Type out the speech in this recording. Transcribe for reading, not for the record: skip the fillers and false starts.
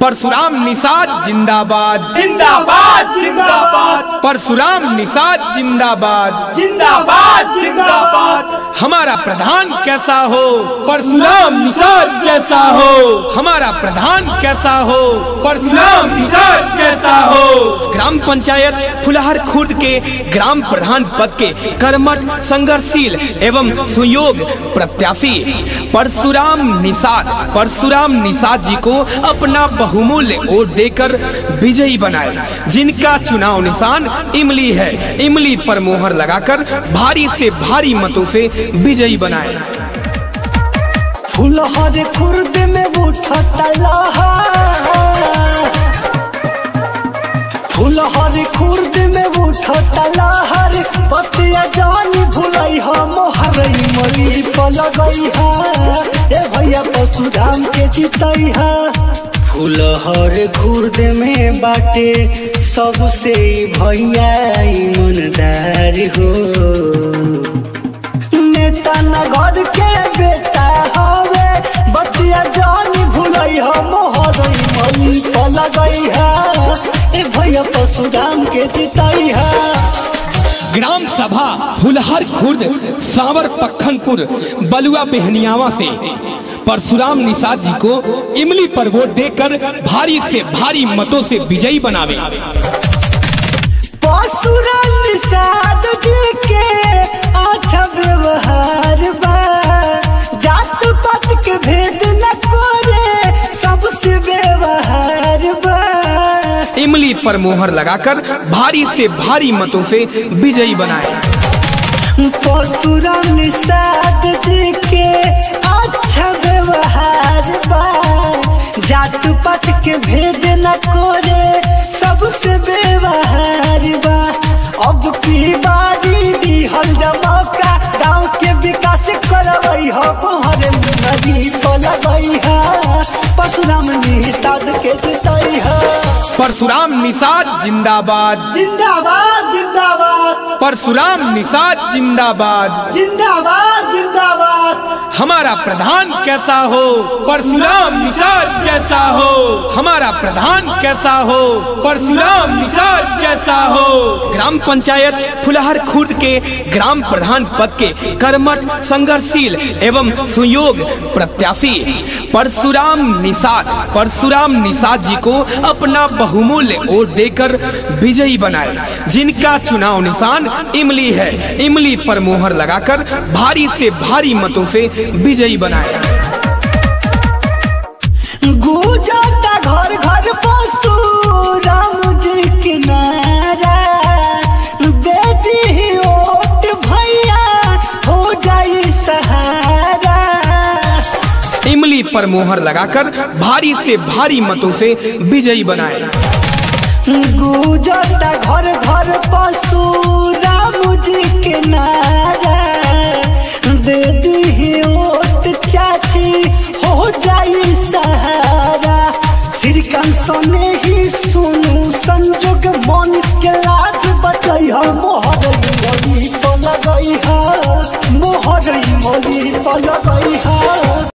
परशुराम निषाद जिंदाबाद जिंदाबाद जिंदाबाद। परशुराम निषाद जिंदाबाद जिंदाबाद जिंदाबाद। हमारा प्रधान कैसा हो परशुराम निषाद जैसा हो। हमारा प्रधान कैसा हो परशुराम निषाद जैसा हो। ग्राम पंचायत फुलहर खुर्द के ग्राम प्रधान पद के कर्मठ संघर्षशील एवं सुयोग प्रत्याशी परशुराम निषाद जी को अपना बहुमूल्य वोट देकर विजयी बनाए, जिनका चुनाव निशान इमली है। इमली पर मोहर लगाकर भारी से भारी मतों से विजयी बनाए। फुलहर खुर्द में उठता लहर, फुलहर खुर्द में उठता लहर। पतिया जानी भुलई है मोहर इमली पर लगई है। ए भैया परशुराम के जीतई है। फुलहर खुर्द में बाटे सबसे भैया ईमानदार हो। नेता नगर के बेटा हवे, बतिया जानी भुलई है मोहर इमली पर लगई है। ए भैया परशुराम के जीतई है। ग्राम सभा फुलहर खुर्द सांवर पखनपुर बलुआ बेहनियावा से परशुराम निषाद जी को इमली पर वोट देकर भारी से भारी मतों से विजयी बनावे। परशुराम निषाद जी के अच्छा व्यवहार बा, जात पात के भेद न करे, सबसे व्यवहार बा। इमली पर मोहर लगाकर भारी से भारी मतों से विजयी बनाए। परशुराम निषाद जी के अच्छा व्यवहार बा, जात पात के भेद न करे, सबसे व्यवहार बा। अब की बारी दिहल जमौका, गाँव के विकास करवई हो मोहर नदी पर लगई है। परशुराम निषाद के जीतई है। परशुराम निषाद जिंदाबाद जिंदाबाद जिंदाबाद। परशुराम निषाद जिंदाबाद जिंदाबाद जिंदाबाद। हमारा प्रधान कैसा हो परशुराम निषाद जैसा हो। हमारा प्रधान कैसा हो परशुराम निषाद जैसा हो। ग्राम पंचायत फुलहर खुर्द के ग्राम प्रधान पद के कर्मठ संघर्षशील एवं सुयोग प्रत्याशी परशुराम निषाद जी को अपना बहुमूल्य वोट देकर विजयी बनाए, जिनका चुनाव निशान इमली है। इमली पर मोहर लगाकर भारी से भारी मतों से विजयी बनाए। गुजरता घर घर परशुराम जी के नारा, दे दी वोट भैया हो जाई सहारा। इमली पर मोहर लगाकर भारी से भारी मतों से विजयी बनाए। गुजरता घर घर परशुराम जी के नारा, दे दी वोट चाची हो जाई सहारा। श्रीकांत सने ही सुनू संजोग मनीष के लाज बचई है मोहर इमली पर लगई है। मोहर इमली पर लगई है।